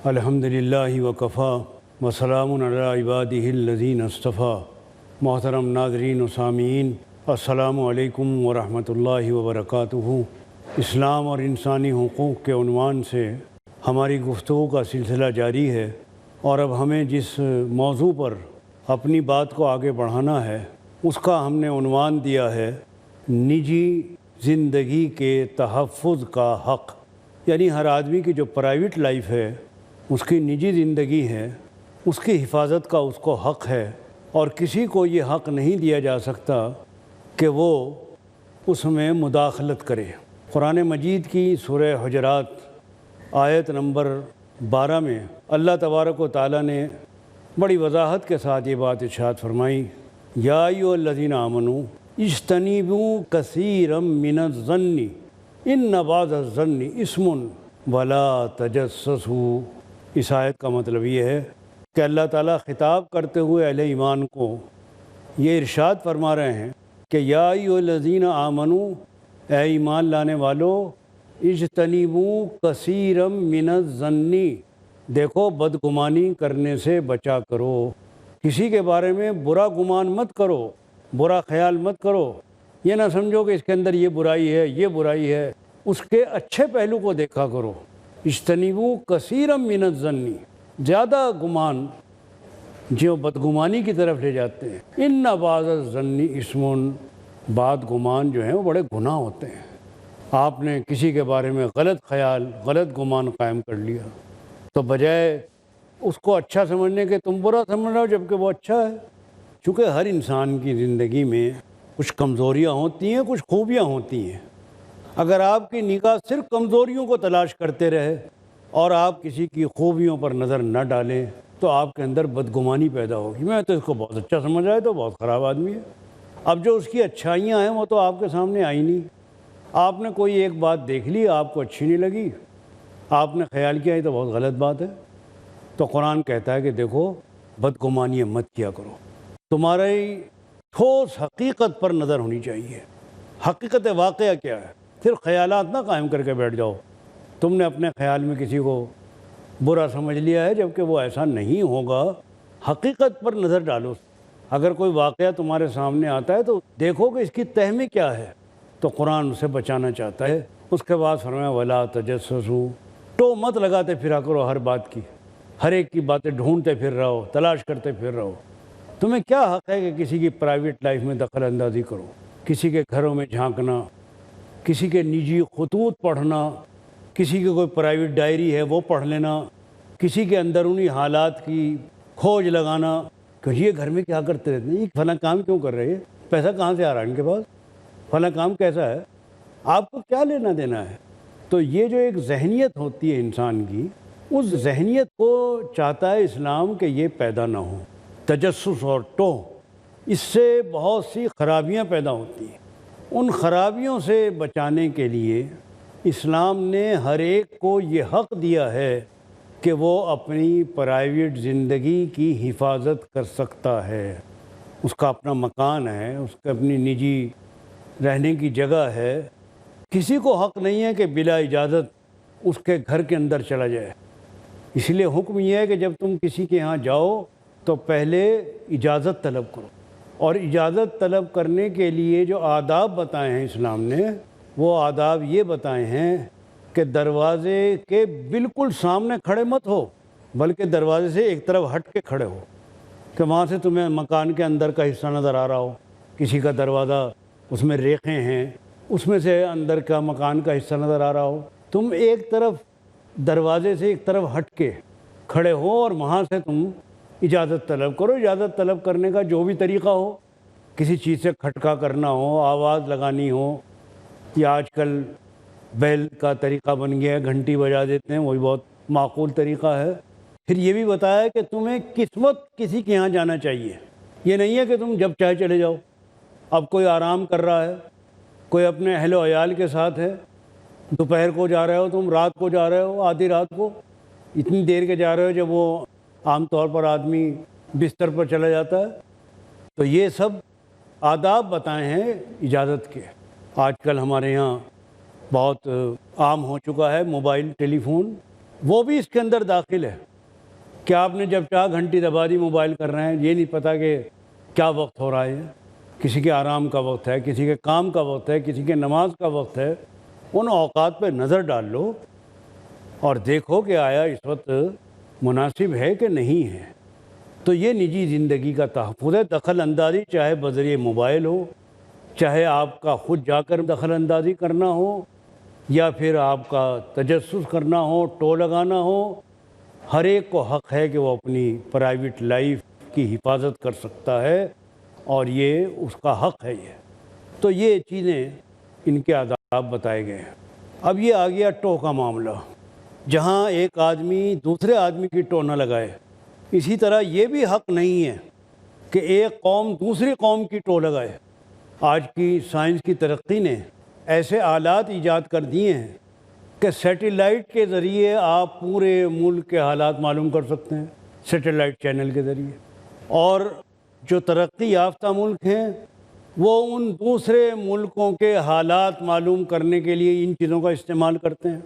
الحمدللہ وکفا وسلام علی عبادہ الذین اصطفیٰ۔ محترم ناظرین و سامعین، السلام علیکم ورحمۃ اللہ وبرکاتہ۔ اسلام اور انسانی حقوق کے عنوان سے ہماری گفتگو کا سلسلہ جاری ہے، اور اب ہمیں جس موضوع پر اپنی بات کو آگے بڑھانا ہے اس کا ہم نے عنوان دیا ہے نجی زندگی کے تحفظ کا حق۔ یعنی ہر آدمی کی جو پرائیویٹ لائف ہے، اس کی نجی زندگی ہے، اس کی حفاظت کا اس کو حق ہے، اور کسی کو یہ حق نہیں دیا جا سکتا کہ وہ اس میں مداخلت کرے۔ قرآن مجید کی سورہ حجرات آیت نمبر 12 میں اللہ تبارک و تعالیٰ نے بڑی وضاحت کے ساتھ یہ بات ارشاد فرمائی، یا ایھا الذین آمنوا اجتنبوا کثیرا من الظن ان بعض الظن اسم ولا تجسسوا۔ اس آیت کا مطلب یہ ہے کہ اللہ تعالیٰ خطاب کرتے ہوئے اہل ایمان کو یہ ارشاد فرما رہے ہیں کہ یا ایھا الذین آمنوا، اے ایمان لانے والو، اجتنبوا کثیرا من الظن، دیکھو بدگمانی کرنے سے بچا کرو، کسی کے بارے میں برا گمان مت کرو، برا خیال مت کرو، یہ نہ سمجھو کہ اس کے اندر یہ برائی ہے، یہ برائی ہے، اس کے اچھے پہلو کو دیکھا کرو۔ اجتنبوا کثیرا من الظن، زیادہ گمان جو بدگمانی کی طرف لے جاتے ہیں۔ ان بعض الظن اسم، بعض گمان جو ہیں وہ بڑے گناہ ہوتے ہیں۔ آپ نے کسی کے بارے میں غلط خیال، غلط گمان قائم کر لیا، تو بجائے اس کو اچھا سمجھنے کے تم برا سمجھ رہے ہو جبکہ وہ اچھا ہے۔ چونکہ ہر انسان کی زندگی میں کچھ کمزوریاں ہوتی ہیں، کچھ خوبیاں ہوتی ہیں۔ اگر آپ کی نگاہ صرف کمزوریوں کو تلاش کرتے رہے اور آپ کسی کی خوبیوں پر نظر نہ ڈالیں تو آپ کے اندر بدگمانی پیدا ہوگی، میں تو اس کو بہت اچھا سمجھ رہا ہے تو بہت خراب آدمی ہے۔ اب جو اس کی اچھائیاں ہیں وہ تو آپ کے سامنے آئی نہیں۔ آپ نے کوئی ایک بات دیکھ لی، آپ کو اچھی نہیں لگی، آپ نے خیال کیا یہ تو بہت غلط بات ہے، تو قرآن کہتا ہے کہ دیکھو بدگمانیاں مت کیا کرو، تمہاری ٹھوس حقیقت پر نظر ہونی چاہیے۔ حقیقت واقعہ کیا ہے؟ صرف خیالات نہ قائم کر کے بیٹھ جاؤ، تم نے اپنے خیال میں کسی کو برا سمجھ لیا ہے جبکہ وہ ایسا نہیں ہوگا۔ حقیقت پر نظر ڈالو۔ اگر کوئی واقعہ تمہارے سامنے آتا ہے تو دیکھو کہ اس کی تہ میں کیا ہے، تو قرآن اسے بچانا چاہتا ہے۔ اس کے بعد فرمایا ولا تجسسوا، تو مت لگاتے پھرا کرو ہر بات کی، ہر ایک کی باتیں ڈھونڈتے پھر رہو، تلاش کرتے پھر رہو۔ تمہیں کیا حق ہے کہ کسی کی پرائیویٹ لائف میں دخل اندازی کرو، کسی کے گھروں میں جھانکنا، کسی کے نجی خطوط پڑھنا، کسی کی کوئی پرائیویٹ ڈائری ہے وہ پڑھ لینا، کسی کے اندرونی حالات کی کھوج لگانا کہ یہ گھر میں کیا کرتے رہتے ہیں، یہ فلاں کام کیوں کر رہے ہیں، پیسہ کہاں سے آ رہا ہے ان کے پاس، فلاں کام کیسا ہے، آپ کو کیا لینا دینا ہے۔ تو یہ جو ایک ذہنیت ہوتی ہے انسان کی، اس ذہنیت کو چاہتا ہے اسلام کہ یہ پیدا نہ ہو۔ تجسس اور ٹوہ، اس سے بہت سی خرابیاں پیدا ہوتی ہیں۔ ان خرابیوں سے بچانے کے لیے اسلام نے ہر ایک کو یہ حق دیا ہے کہ وہ اپنی پرائیویٹ زندگی کی حفاظت کر سکتا ہے۔ اس کا اپنا مکان ہے، اس کا اپنی نجی رہنے کی جگہ ہے۔ کسی کو حق نہیں ہے کہ بلا اجازت اس کے گھر کے اندر چلا جائے۔ اس لیے حکم یہ ہے کہ جب تم کسی کے ہاں جاؤ تو پہلے اجازت طلب کرو، اور اجازت طلب کرنے کے لیے جو آداب بتائے ہیں اسلام نے، وہ آداب یہ بتائے ہیں کہ دروازے کے بالکل سامنے کھڑے مت ہو، بلکہ دروازے سے ایک طرف ہٹ کے کھڑے ہو، کہ وہاں سے تمہیں مکان کے اندر کا حصہ نظر آ رہا ہو، کسی کا دروازہ اس میں ریخیں ہیں، اس میں سے اندر کا مکان کا حصہ نظر آ رہا ہو، تم ایک طرف دروازے سے ایک طرف ہٹ کے کھڑے ہو اور وہاں سے تم اجازت طلب کرو۔ اجازت طلب کرنے کا جو بھی طریقہ ہو، کسی چیز سے کھٹکا کرنا ہو، آواز لگانی ہو، یا آج کل بیل کا طریقہ بن گیا ہے، گھنٹی بجا دیتے ہیں، وہ بھی بہت معقول طریقہ ہے۔ پھر یہ بھی بتایا کہ تمہیں کس وقت کسی کے یہاں جانا چاہیے۔ یہ نہیں ہے کہ تم جب چاہے چلے جاؤ۔ اب کوئی آرام کر رہا ہے، کوئی اپنے اہل و عیال کے ساتھ ہے، دوپہر کو جا رہے ہو تم، رات کو جا رہے ہو، آدھی رات کو، اتنی دیر کے جا رہے ہو جب وہ عام طور پر آدمی بستر پر چلا جاتا ہے۔ تو یہ سب آداب بتائے ہیں اجازت کے۔ آج کل ہمارے یہاں بہت عام ہو چکا ہے موبائل ٹیلی فون، وہ بھی اس کے اندر داخل ہے کہ آپ نے جب چاہ گھنٹی دبا دی موبائل کر رہے ہیں، یہ نہیں پتہ کہ کیا وقت ہو رہا ہے، کسی کے آرام کا وقت ہے، کسی کے کام کا وقت ہے، کسی کے نماز کا وقت ہے۔ ان اوقات پہ نظر ڈال لو اور دیکھو کہ آیا اس وقت مناسب ہے کہ نہیں ہے۔ تو یہ نجی زندگی کا تحفظ ہے۔ دخل اندازی چاہے بذریعہ موبائل ہو، چاہے آپ کا خود جا کر دخل اندازی کرنا ہو، یا پھر آپ کا تجسس کرنا ہو، ٹو لگانا ہو، ہر ایک کو حق ہے کہ وہ اپنی پرائیویٹ لائف کی حفاظت کر سکتا ہے، اور یہ اس کا حق ہے۔ یہ تو یہ چیزیں ان کے آداب بتائے گئے ہیں۔ اب یہ آ گیا ٹو کا معاملہ، جہاں ایک آدمی دوسرے آدمی کی ٹو نہ لگائے۔ اسی طرح یہ بھی حق نہیں ہے کہ ایک قوم دوسری قوم کی ٹو لگائے۔ آج کی سائنس کی ترقی نے ایسے آلات ایجاد کر دیے ہیں کہ سیٹلائٹ کے ذریعے آپ پورے ملک کے حالات معلوم کر سکتے ہیں، سیٹلائٹ چینل کے ذریعے۔ اور جو ترقی یافتہ ملک ہیں وہ ان دوسرے ملکوں کے حالات معلوم کرنے کے لیے ان چیزوں کا استعمال کرتے ہیں،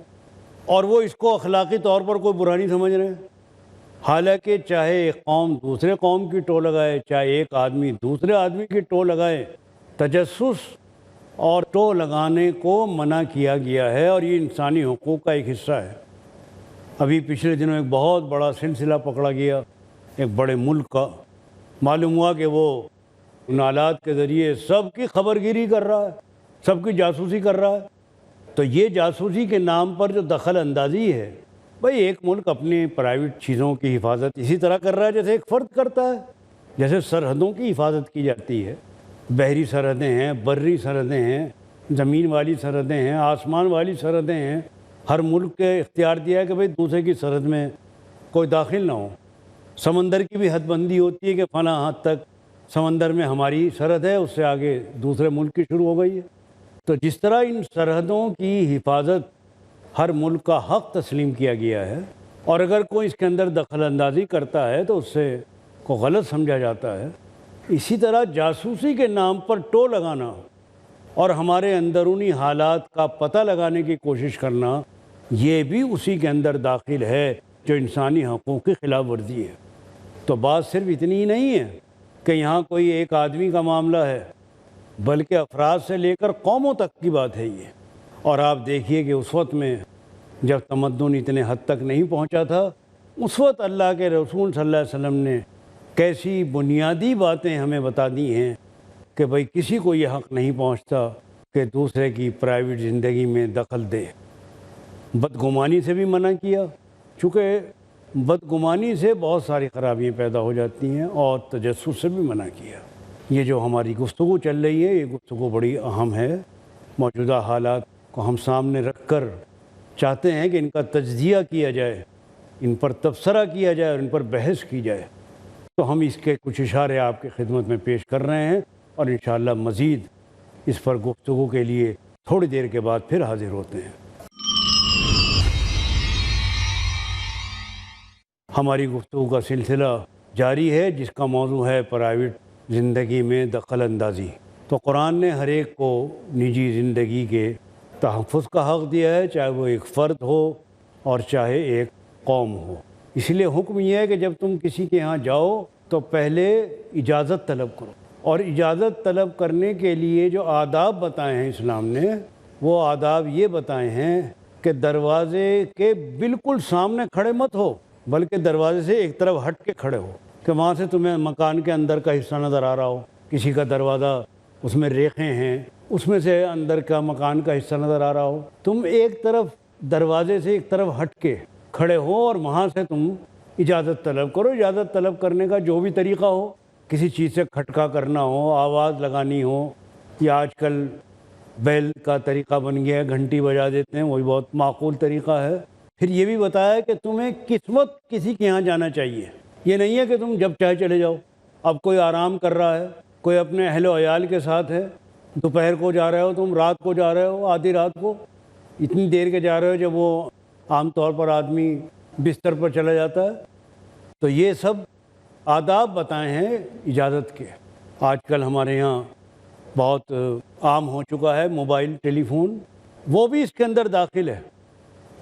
اور وہ اس کو اخلاقی طور پر کوئی برا نہیں سمجھ رہے ہیں۔ حالانکہ چاہے ایک قوم دوسرے قوم کی ٹو لگائے، چاہے ایک آدمی دوسرے آدمی کی ٹو لگائے، تجسس اور ٹو لگانے کو منع کیا گیا ہے، اور یہ انسانی حقوق کا ایک حصہ ہے۔ ابھی پچھلے دنوں ایک بہت بڑا سلسلہ پکڑا گیا ایک بڑے ملک کا، معلوم ہوا کہ وہ ان آلات کے ذریعے سب کی خبر گیری کر رہا ہے، سب کی جاسوسی کر رہا ہے۔ تو یہ جاسوسی کے نام پر جو دخل اندازی ہے، بھئی ایک ملک اپنی پرائیویٹ چیزوں کی حفاظت اسی طرح کر رہا ہے جیسے ایک فرد کرتا ہے۔ جیسے سرحدوں کی حفاظت کی جاتی ہے، بحری سرحدیں ہیں، بری سرحدیں ہیں، زمین والی سرحدیں ہیں، آسمان والی سرحدیں ہیں۔ ہر ملک کے اختیار دیا ہے کہ بھئی دوسرے کی سرحد میں کوئی داخل نہ ہو۔ سمندر کی بھی حد بندی ہوتی ہے کہ فلاں حد تک سمندر میں ہماری سرحد ہے، اس سے آگے دوسرے ملک کی شروع ہو گئی ہے۔ تو جس طرح ان سرحدوں کی حفاظت ہر ملک کا حق تسلیم کیا گیا ہے، اور اگر کوئی اس کے اندر دخل اندازی کرتا ہے تو اس سے کو غلط سمجھا جاتا ہے، اسی طرح جاسوسی کے نام پر ٹو لگانا اور ہمارے اندرونی حالات کا پتہ لگانے کی کوشش کرنا، یہ بھی اسی کے اندر داخل ہے جو انسانی حقوق کی خلاف ورزی ہے۔ تو بات صرف اتنی ہی نہیں ہے کہ یہاں کوئی ایک آدمی کا معاملہ ہے، بلکہ افراد سے لے کر قوموں تک کی بات ہے یہ۔ اور آپ دیکھیے کہ اس وقت میں جب تمدن اتنے حد تک نہیں پہنچا تھا، اس وقت اللہ کے رسول صلی اللہ علیہ وسلم نے کیسی بنیادی باتیں ہمیں بتا دی ہیں کہ بھئی کسی کو یہ حق نہیں پہنچتا کہ دوسرے کی پرائیویٹ زندگی میں دخل دے۔ بدگمانی سے بھی منع کیا، چونکہ بدگمانی سے بہت ساری خرابیاں پیدا ہو جاتی ہیں، اور تجسس سے بھی منع کیا۔ یہ جو ہماری گفتگو چل رہی ہے، یہ گفتگو بڑی اہم ہے۔ موجودہ حالات کو ہم سامنے رکھ کر چاہتے ہیں کہ ان کا تجزیہ کیا جائے، ان پر تبصرہ کیا جائے اور ان پر بحث کی جائے۔ تو ہم اس کے کچھ اشارے آپ کی خدمت میں پیش کر رہے ہیں، اور انشاءاللہ مزید اس پر گفتگو کے لیے تھوڑی دیر کے بعد پھر حاضر ہوتے ہیں۔ ہماری گفتگو کا سلسلہ جاری ہے، جس کا موضوع ہے پرائیویٹ زندگی میں دخل اندازی۔ تو قرآن نے ہر ایک کو نجی زندگی کے تحفظ کا حق دیا ہے، چاہے وہ ایک فرد ہو اور چاہے ایک قوم ہو۔ اس لیے حکم یہ ہے کہ جب تم کسی کے ہاں جاؤ تو پہلے اجازت طلب کرو، اور اجازت طلب کرنے کے لیے جو آداب بتائے ہیں اسلام نے، وہ آداب یہ بتائے ہیں کہ دروازے کے بالکل سامنے کھڑے مت ہو، بلکہ دروازے سے ایک طرف ہٹ کے کھڑے ہو، کہ وہاں سے تمہیں مکان کے اندر کا حصہ نظر آ رہا ہو۔ کسی کا دروازہ اس میں ریخیں ہیں، اس میں سے اندر کا مکان کا حصہ نظر آ رہا ہو، تم ایک طرف دروازے سے ایک طرف ہٹ کے کھڑے ہو اور وہاں سے تم اجازت طلب کرو۔ اجازت طلب کرنے کا جو بھی طریقہ ہو، کسی چیز سے کھٹکا کرنا ہو، آواز لگانی ہو، یا آج کل بیل کا طریقہ بن گیا ہے، گھنٹی بجا دیتے ہیں، وہی بہت معقول طریقہ ہے۔ پھر یہ بھی بتایا کہ تمہیں کس وقت کسی کے یہاں جانا چاہیے۔ یہ نہیں ہے کہ تم جب چاہے چلے جاؤ۔ اب کوئی آرام کر رہا ہے، کوئی اپنے اہل و عیال کے ساتھ ہے، دوپہر کو جا رہے ہو، تم رات کو جا رہے ہو، آدھی رات کو، اتنی دیر کے جا رہے ہو جب وہ عام طور پر آدمی بستر پر چلا جاتا ہے۔ تو یہ سب آداب بتائے ہیں اجازت کے۔ آج کل ہمارے یہاں بہت عام ہو چکا ہے موبائل ٹیلی فون، وہ بھی اس کے اندر داخل ہے۔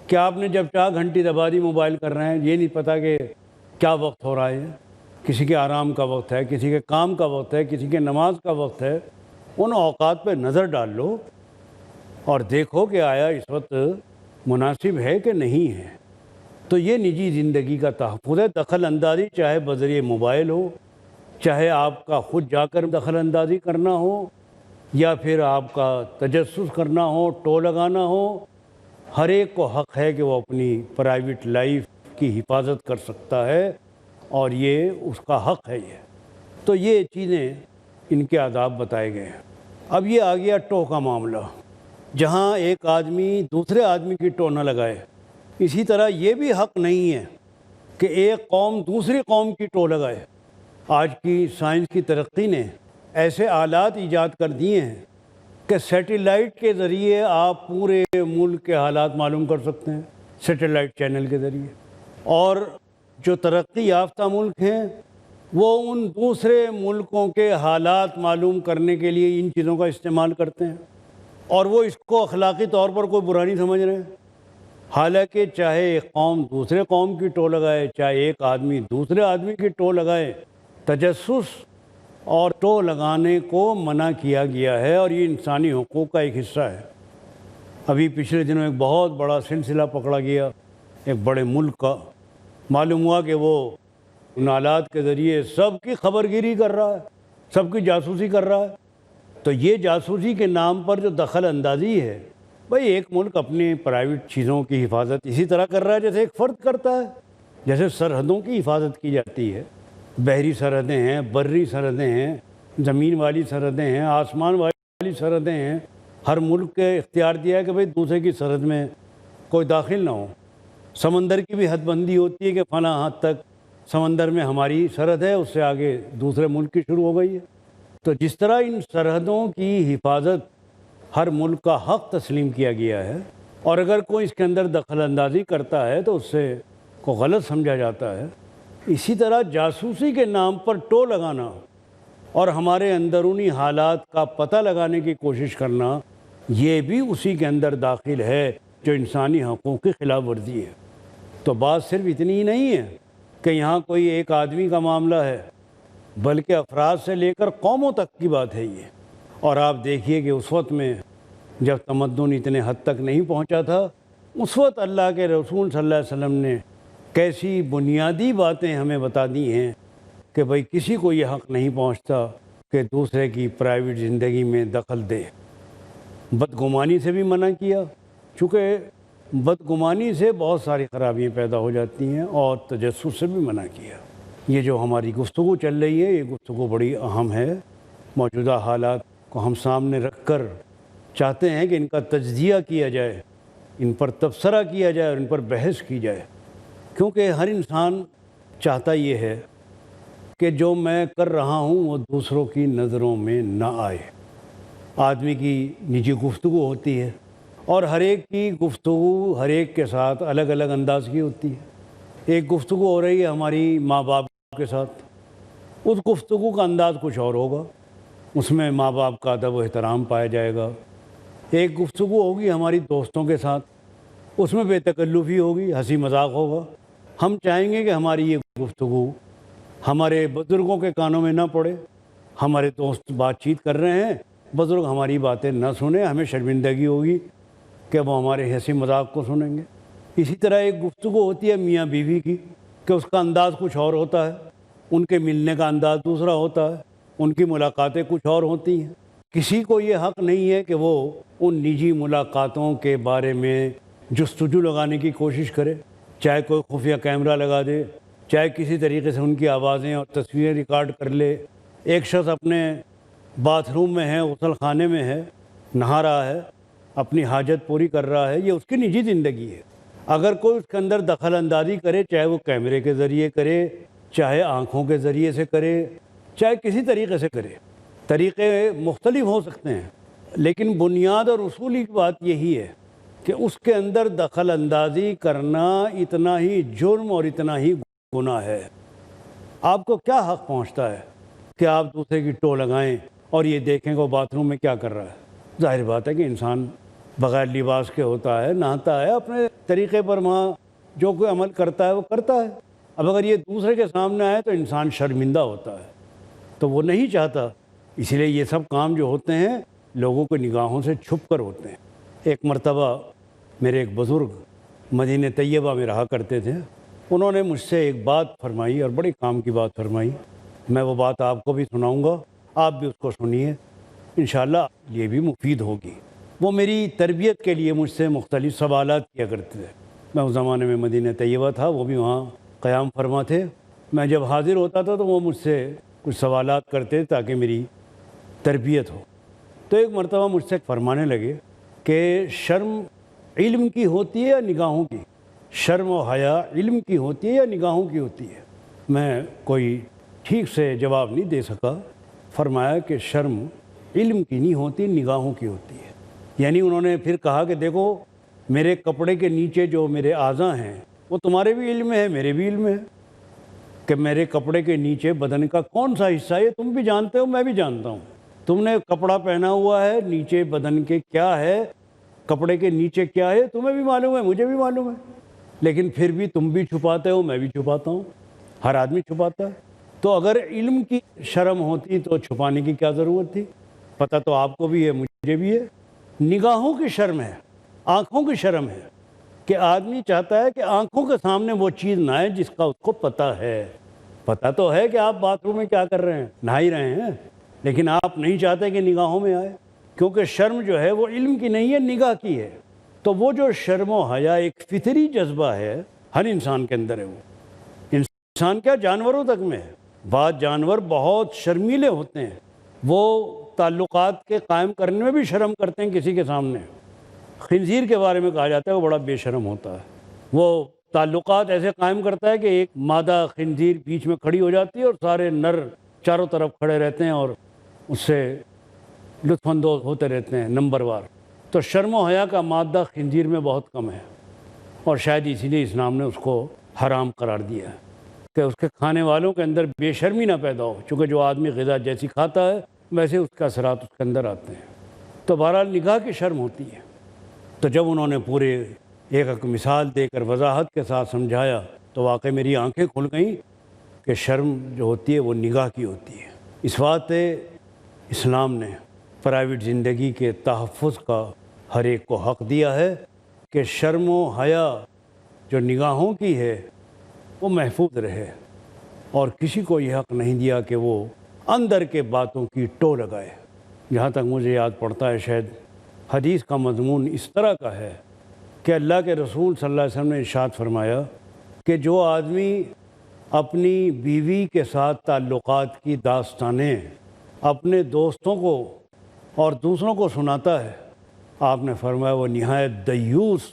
کہ آپ نے جب چاہ گھنٹی دبا دی موبائل کر رہے ہیں، یہ نہیں پتہ کہ کیا وقت ہو رہا ہے، کسی کے آرام کا وقت ہے، کسی کے کام کا وقت ہے، کسی کے نماز کا وقت ہے۔ ان اوقات پہ نظر ڈال لو اور دیکھو کہ آیا اس وقت مناسب ہے کہ نہیں ہے۔ تو یہ نجی زندگی کا تحفظ ہے۔ دخل اندازی چاہے بذریعہ موبائل ہو، چاہے آپ کا خود جا کر دخل اندازی کرنا ہو، یا پھر آپ کا تجسس کرنا ہو، ٹو لگانا ہو، ہر ایک کو حق ہے کہ وہ اپنی پرائیویٹ لائف کی حفاظت کر سکتا ہے، اور یہ اس کا حق ہے۔ یہ تو یہ چیزیں ان کے آداب بتائے گئے ہیں۔ اب یہ آ گیا ٹو کا معاملہ، جہاں ایک آدمی دوسرے آدمی کی ٹو نہ لگائے۔ اسی طرح یہ بھی حق نہیں ہے کہ ایک قوم دوسری قوم کی ٹو لگائے۔ آج کی سائنس کی ترقی نے ایسے آلات ایجاد کر دیے ہیں کہ سیٹلائٹ کے ذریعے آپ پورے ملک کے حالات معلوم کر سکتے ہیں، سیٹلائٹ چینل کے ذریعے۔ اور جو ترقی یافتہ ملک ہیں وہ ان دوسرے ملکوں کے حالات معلوم کرنے کے لیے ان چیزوں کا استعمال کرتے ہیں، اور وہ اس کو اخلاقی طور پر کوئی برا نہیں سمجھ رہے ہیں۔ حالانکہ چاہے ایک قوم دوسرے قوم کی ٹو لگائے، چاہے ایک آدمی دوسرے آدمی کی ٹو لگائے، تجسس اور ٹو لگانے کو منع کیا گیا ہے، اور یہ انسانی حقوق کا ایک حصہ ہے۔ ابھی پچھلے دنوں ایک بہت بڑا سلسلہ پکڑا گیا ایک بڑے ملک کا، معلوم ہوا کہ وہ ان آلات کے ذریعے سب کی خبر گیری کر رہا ہے، سب کی جاسوسی کر رہا ہے۔ تو یہ جاسوسی کے نام پر جو دخل اندازی ہے، بھئی ایک ملک اپنی پرائیویٹ چیزوں کی حفاظت اسی طرح کر رہا ہے جیسے ایک فرد کرتا ہے۔ جیسے سرحدوں کی حفاظت کی جاتی ہے، بحری سرحدیں ہیں، بری سرحدیں ہیں، زمین والی سرحدیں ہیں، آسمان والی سرحدیں ہیں۔ ہر ملک کے اختیار دیا ہے کہ بھئی دوسرے کی سرحد میں کوئی داخل نہ ہو۔ سمندر کی بھی حد بندی ہوتی ہے کہ فلاں حد تک سمندر میں ہماری سرحد ہے، اس سے آگے دوسرے ملک کی شروع ہو گئی ہے۔ تو جس طرح ان سرحدوں کی حفاظت ہر ملک کا حق تسلیم کیا گیا ہے، اور اگر کوئی اس کے اندر دخل اندازی کرتا ہے تو اس سے کو غلط سمجھا جاتا ہے، اسی طرح جاسوسی کے نام پر ٹو لگانا اور ہمارے اندرونی حالات کا پتہ لگانے کی کوشش کرنا، یہ بھی اسی کے اندر داخل ہے جو انسانی حقوق کی خلاف ورزی ہے۔ تو بات صرف اتنی ہی نہیں ہے کہ یہاں کوئی ایک آدمی کا معاملہ ہے، بلکہ افراد سے لے کر قوموں تک کی بات ہے یہ۔ اور آپ دیکھیے کہ اس وقت میں جب تمدن اتنے حد تک نہیں پہنچا تھا، اس وقت اللہ کے رسول صلی اللہ علیہ وسلم نے کیسی بنیادی باتیں ہمیں بتا دی ہیں کہ بھئی کسی کو یہ حق نہیں پہنچتا کہ دوسرے کی پرائیویٹ زندگی میں دخل دے۔ بدگمانی سے بھی منع کیا، چونکہ بدگمانی سے بہت ساری خرابیاں پیدا ہو جاتی ہیں، اور تجسس سے بھی منع کیا۔ یہ جو ہماری گفتگو چل رہی ہے، یہ گفتگو بڑی اہم ہے۔ موجودہ حالات کو ہم سامنے رکھ کر چاہتے ہیں کہ ان کا تجزیہ کیا جائے، ان پر تبصرہ کیا جائے اور ان پر بحث کی جائے، کیونکہ ہر انسان چاہتا یہ ہے کہ جو میں کر رہا ہوں وہ دوسروں کی نظروں میں نہ آئے۔ آدمی کی نجی گفتگو ہوتی ہے، اور ہر ایک کی گفتگو ہر ایک کے ساتھ الگ الگ انداز کی ہوتی ہے۔ ایک گفتگو ہو رہی ہے ہماری ماں باپ کے ساتھ، اس گفتگو کا انداز کچھ اور ہوگا، اس میں ماں باپ کا ادب و احترام پایا جائے گا۔ ایک گفتگو ہوگی ہماری دوستوں کے ساتھ، اس میں بے تکلفی ہوگی، ہنسی مذاق ہوگا۔ ہم چاہیں گے کہ ہماری یہ گفتگو ہمارے بزرگوں کے کانوں میں نہ پڑے۔ ہمارے دوست بات چیت کر رہے ہیں، بزرگ ہماری باتیں نہ سنیں، ہمیں شرمندگی ہوگی کہ وہ ہمارے ہنسی مذاق کو سنیں گے۔ اسی طرح ایک گفتگو ہوتی ہے میاں بیوی کی کہ اس کا انداز کچھ اور ہوتا ہے، ان کے ملنے کا انداز دوسرا ہوتا ہے، ان کی ملاقاتیں کچھ اور ہوتی ہیں۔ کسی کو یہ حق نہیں ہے کہ وہ ان نجی ملاقاتوں کے بارے میں جستجو لگانے کی کوشش کرے، چاہے کوئی خفیہ کیمرہ لگا دے، چاہے کسی طریقے سے ان کی آوازیں اور تصویریں ریکارڈ کر لے۔ ایک شخص اپنے باتھ روم میں ہے، غسل خانے میں ہے، نہا رہا ہے، اپنی حاجت پوری کر رہا ہے، یہ اس کی نجی زندگی ہے۔ اگر کوئی اس کے اندر دخل اندازی کرے، چاہے وہ کیمرے کے ذریعے کرے، چاہے آنکھوں کے ذریعے سے کرے، چاہے کسی طریقے سے کرے، طریقے مختلف ہو سکتے ہیں، لیکن بنیاد اور اصولی بات یہی ہے کہ اس کے اندر دخل اندازی کرنا اتنا ہی جرم اور اتنا ہی گناہ ہے۔ آپ کو کیا حق پہنچتا ہے کہ آپ دوسرے کی ٹو لگائیں اور یہ دیکھیں کہ وہ باتھ روم میں کیا کر رہا ہے؟ ظاہر بات ہے کہ انسان بغیر لباس کے ہوتا ہے، نہاتا ہے، اپنے طریقے پر وہاں جو کوئی عمل کرتا ہے وہ کرتا ہے۔ اب اگر یہ دوسرے کے سامنے آئے تو انسان شرمندہ ہوتا ہے، تو وہ نہیں چاہتا، اس لیے یہ سب کام جو ہوتے ہیں لوگوں کی نگاہوں سے چھپ کر ہوتے ہیں۔ ایک مرتبہ میرے ایک بزرگ مدینہ طیبہ میں رہا کرتے تھے، انہوں نے مجھ سے ایک بات فرمائی اور بڑی کام کی بات فرمائی۔ میں وہ بات آپ کو بھی سناؤں گا، آپ بھی اس کو سنیے، انشاءاللہ یہ بھی مفید ہوگی۔ وہ میری تربیت کے لیے مجھ سے مختلف سوالات کیا کرتے تھے۔ میں اس زمانے میں مدینہ طیبہ تھا، وہ بھی وہاں قیام فرما تھے۔ میں جب حاضر ہوتا تھا تو وہ مجھ سے کچھ سوالات کرتے تاکہ میری تربیت ہو۔ تو ایک مرتبہ مجھ سے فرمانے لگے کہ شرم علم کی ہوتی ہے یا نگاہوں کی؟ شرم و حیا علم کی ہوتی ہے یا نگاہوں کی ہوتی ہے؟ میں کوئی ٹھیک سے جواب نہیں دے سکا۔ فرمایا کہ شرم علم کی نہیں ہوتی، نگاہوں کی ہوتی ہے۔ یعنی انہوں نے پھر کہا کہ دیکھو میرے کپڑے کے نیچے جو میرے اعضاء ہیں وہ تمہارے بھی علم میں ہے، میرے بھی علم میں ہے کہ میرے کپڑے کے نیچے بدن کا کون سا حصہ ہے، یہ تم بھی جانتے ہو، میں بھی جانتا ہوں۔ تم نے کپڑا پہنا ہوا ہے، نیچے بدن کے کیا ہے، کپڑے کے نیچے کیا ہے تمہیں بھی معلوم ہے، مجھے بھی معلوم ہے، لیکن پھر بھی تم بھی چھپاتے ہو، میں بھی چھپاتا ہوں، ہر آدمی چھپاتا ہے۔ تو اگر علم کی شرم ہوتی تو چھپانے کی کیا ضرورت تھی؟ پتہ تو آپ کو بھی ہے، مجھے بھی ہے۔ نگاہوں کی شرم ہے، آنکھوں کی شرم ہے کہ آدمی چاہتا ہے کہ آنکھوں کے سامنے وہ چیز نہ آئے جس کا اس کو پتہ ہے۔ پتہ تو ہے کہ آپ باتھ روم میں کیا کر رہے ہیں، نہا ہی رہے ہیں، لیکن آپ نہیں چاہتے کہ نگاہوں میں آئے، کیونکہ شرم جو ہے وہ علم کی نہیں ہے، نگاہ کی ہے۔ تو وہ جو شرم و حیا ایک فطری جذبہ ہے، ہر انسان کے اندر ہے، وہ انسان کیا جانوروں تک میں ہے۔ بعض جانور بہت شرمیلے ہوتے ہیں، وہ تعلقات کے قائم کرنے میں بھی شرم کرتے ہیں کسی کے سامنے۔ خنزیر کے بارے میں کہا جاتا ہے وہ بڑا بے شرم ہوتا ہے، وہ تعلقات ایسے قائم کرتا ہے کہ ایک مادہ خنزیر بیچ میں کھڑی ہو جاتی ہے اور سارے نر چاروں طرف کھڑے رہتے ہیں اور اس سے لطف اندوز ہوتے رہتے ہیں نمبر وار۔ تو شرم و حیا کا مادہ خنزیر میں بہت کم ہے، اور شاید اسی لیے اسلام نے اس کو حرام قرار دیا ہے کہ اس کے کھانے والوں کے اندر بے شرمی نہ پیدا ہو، چونکہ جو آدمی غذا جیسی کھاتا ہے ویسے اس کا اثرات اس کے اندر آتے ہیں۔ تو بہرحال نگاہ کی شرم ہوتی ہے۔ تو جب انہوں نے پورے ایک مثال دے کر وضاحت کے ساتھ سمجھایا تو واقعی میری آنکھیں کھل گئیں کہ شرم جو ہوتی ہے وہ نگاہ کی ہوتی ہے۔ اس واسطے اسلام نے پرائیویٹ زندگی کے تحفظ کا ہر ایک کو حق دیا ہے کہ شرم و حیا جو نگاہوں کی ہے وہ محفوظ رہے، اور کسی کو یہ حق نہیں دیا کہ وہ اندر کے باتوں کی ٹو لگائے۔ جہاں تک مجھے یاد پڑتا ہے شاید حدیث کا مضمون اس طرح کا ہے کہ اللہ کے رسول صلی اللہ علیہ وسلم نے ارشاد فرمایا کہ جو آدمی اپنی بیوی کے ساتھ تعلقات کی داستانیں اپنے دوستوں کو اور دوسروں کو سناتا ہے، آپ نے فرمایا وہ نہایت دیوس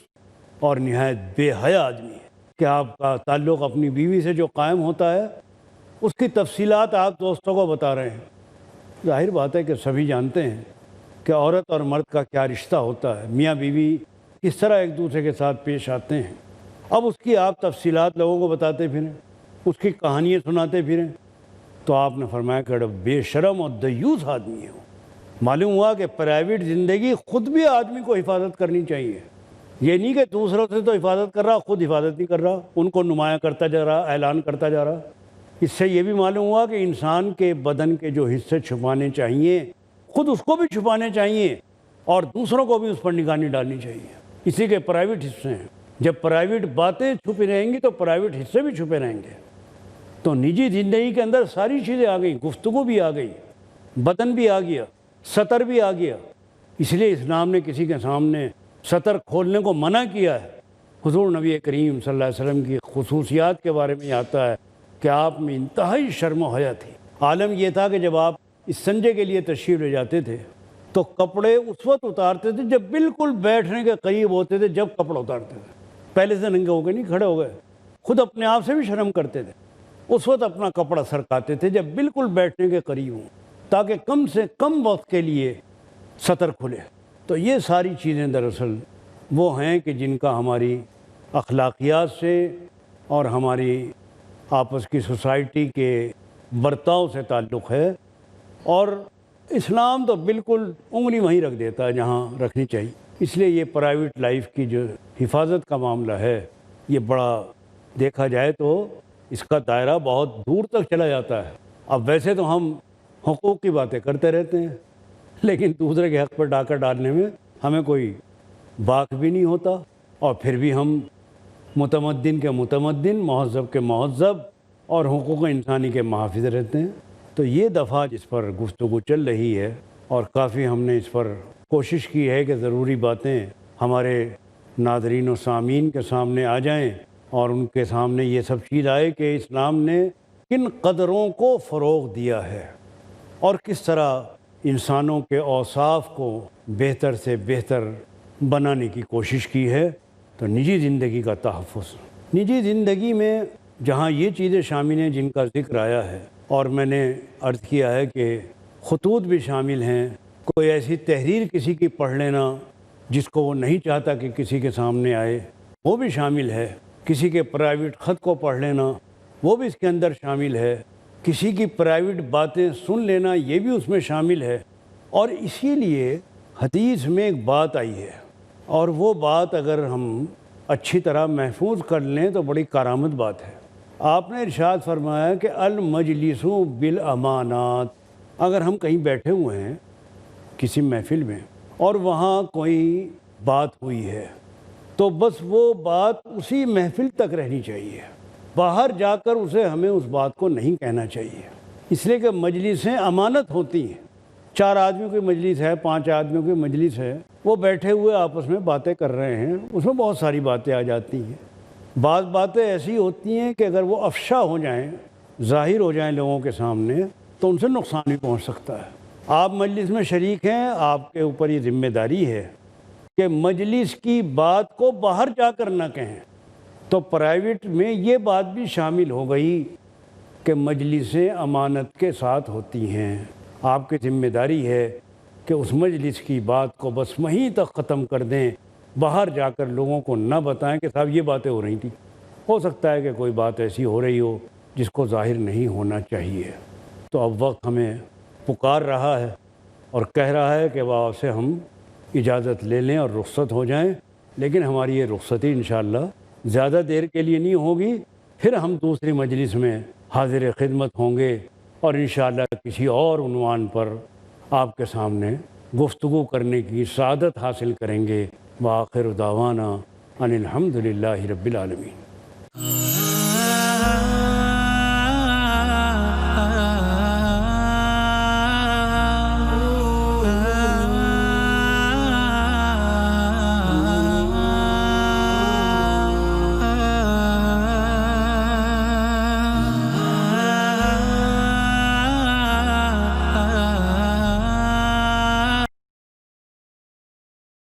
اور نہایت بے حیا آدمی ہے۔ کہ آپ کا تعلق اپنی بیوی سے جو قائم ہوتا ہے اس کی تفصیلات آپ دوستوں کو بتا رہے ہیں۔ ظاہر بات ہے کہ سبھی جانتے ہیں کہ عورت اور مرد کا کیا رشتہ ہوتا ہے، میاں بیوی کس طرح ایک دوسرے کے ساتھ پیش آتے ہیں۔ اب اس کی آپ تفصیلات لوگوں کو بتاتے پھریں، اس کی کہانیاں سناتے پھریں، تو آپ نے فرمایا کہ بے شرم اور دیوس آدمی ہے۔ معلوم ہوا کہ پرائیویٹ زندگی خود بھی آدمی کو حفاظت کرنی چاہیے۔ یہ نہیں کہ دوسروں سے تو حفاظت کر رہا، خود حفاظت نہیں کر رہا، ان کو نمایاں کرتا جا رہا، اعلان کرتا جا رہا۔ اس سے یہ بھی معلوم ہوا کہ انسان کے بدن کے جو حصے چھپانے چاہیے خود اس کو بھی چھپانے چاہیے، اور دوسروں کو بھی اس پر نگرانی ڈالنی چاہیے۔ اسی کے پرائیویٹ حصے ہیں۔ جب پرائیویٹ باتیں چھپی رہیں گی تو پرائیویٹ حصے بھی چھپے رہیں گے۔ تو نجی زندگی کے اندر ساری چیزیں آ گئیں، گفتگو بھی آ گئی، بدن بھی آ گیا، سطر بھی آ گیا۔ اس لیے اسلام نے کسی کے سامنے سطر کھولنے کو منع کیا ہے۔ حضور نبی کریم صلی اللہ علیہ وسلم کی خصوصیات کے بارے میں آتا ہے کہ آپ میں انتہائی شرم و حیا تھی۔ عالم یہ تھا کہ جب آپ اس سنجے کے لیے تشریف لے جاتے تھے تو کپڑے اس وقت اتارتے تھے جب بالکل بیٹھنے کے قریب ہوتے تھے، جب کپڑا اتارتے تھے۔ پہلے سے ننگے ہو گئے نہیں کھڑے ہو گئے، خود اپنے آپ سے بھی شرم کرتے تھے، اس وقت اپنا کپڑا سرکاتے تھے جب بالکل بیٹھنے کے قریب ہوں، تاکہ کم سے کم وقت کے لیے سطر کھلے۔ تو یہ ساری چیزیں دراصل وہ ہیں کہ جن کا ہماری اخلاقیات سے اور ہماری آپس کی سوسائٹی کے برتاؤ سے تعلق ہے، اور اسلام تو بالکل انگلی وہیں رکھ دیتا ہے جہاں رکھنی چاہیے۔ اس لیے یہ پرائیویٹ لائف کی جو حفاظت کا معاملہ ہے یہ بڑا دیکھا جائے تو اس کا دائرہ بہت دور تک چلا جاتا ہے۔ اب ویسے تو ہم حقوق کی باتیں کرتے رہتے ہیں، لیکن دوسرے کے حق پر ڈاکہ ڈالنے میں ہمیں کوئی باک بھی نہیں ہوتا، اور پھر بھی ہم متمدن کے متمدن، مہذب کے مہذب اور حقوق انسانی کے محافظ رہتے ہیں۔ تو یہ دفعہ جس پر گفتگو چل رہی ہے، اور کافی ہم نے اس پر کوشش کی ہے کہ ضروری باتیں ہمارے ناظرین و سامعین کے سامنے آ جائیں، اور ان کے سامنے یہ سب چیز آئے کہ اسلام نے کن قدروں کو فروغ دیا ہے اور کس طرح انسانوں کے اوصاف کو بہتر سے بہتر بنانے کی کوشش کی ہے۔ تو نجی زندگی کا تحفظ، نجی زندگی میں جہاں یہ چیزیں شامل ہیں جن کا ذکر آیا ہے، اور میں نے عرض کیا ہے کہ خطوط بھی شامل ہیں، کوئی ایسی تحریر کسی کی پڑھ لینا جس کو وہ نہیں چاہتا کہ کسی کے سامنے آئے، وہ بھی شامل ہے، کسی کے پرائیویٹ خط کو پڑھ لینا وہ بھی اس کے اندر شامل ہے، کسی کی پرائیویٹ باتیں سن لینا یہ بھی اس میں شامل ہے۔ اور اسی لیے حدیث میں ایک بات آئی ہے، اور وہ بات اگر ہم اچھی طرح محفوظ کر لیں تو بڑی کارآمد بات ہے۔ آپ نے ارشاد فرمایا کہ المجلس بالامانات، اگر ہم کہیں بیٹھے ہوئے ہیں کسی محفل میں اور وہاں کوئی بات ہوئی ہے تو بس وہ بات اسی محفل تک رہنی چاہیے، باہر جا کر ہمیں اس بات کو نہیں کہنا چاہیے، اس لیے کہ مجلسیں امانت ہوتی ہیں۔ 4 آدمیوں کی مجلس ہے، 5 آدمیوں کی مجلس ہے، وہ بیٹھے ہوئے آپس میں باتیں کر رہے ہیں، اس میں بہت ساری باتیں آ جاتی ہیں۔ بعض باتیں ایسی ہوتی ہیں کہ اگر وہ افشا ہو جائیں، ظاہر ہو جائیں لوگوں کے سامنے تو ان سے نقصان بھی پہنچ سکتا ہے۔ آپ مجلس میں شریک ہیں، آپ کے اوپر یہ ذمہ داری ہے کہ مجلس کی بات کو باہر جا کر نہ کہیں۔ تو پرائیویٹ میں یہ بات بھی شامل ہو گئی کہ مجلسیں امانت کے ساتھ ہوتی ہیں، آپ کی ذمہ داری ہے کہ اس مجلس کی بات کو بس وہیں تک ختم کر دیں، باہر جا کر لوگوں کو نہ بتائیں کہ صاحب یہ باتیں ہو رہی تھیں۔ ہو سکتا ہے کہ کوئی بات ایسی ہو رہی ہو جس کو ظاہر نہیں ہونا چاہیے۔ تو اب وقت ہمیں پکار رہا ہے اور کہہ رہا ہے کہ وہ سے ہم اجازت لے لیں اور رخصت ہو جائیں، لیکن ہماری یہ رخصتی انشاءاللہ زیادہ دیر کے لیے نہیں ہوگی، پھر ہم دوسری مجلس میں حاضر خدمت ہوں گے اور انشاءاللہ کسی اور عنوان پر آپ کے سامنے گفتگو کرنے کی سعادت حاصل کریں گے۔ وآخر دعوانا ان الحمد للہ رب العالمین۔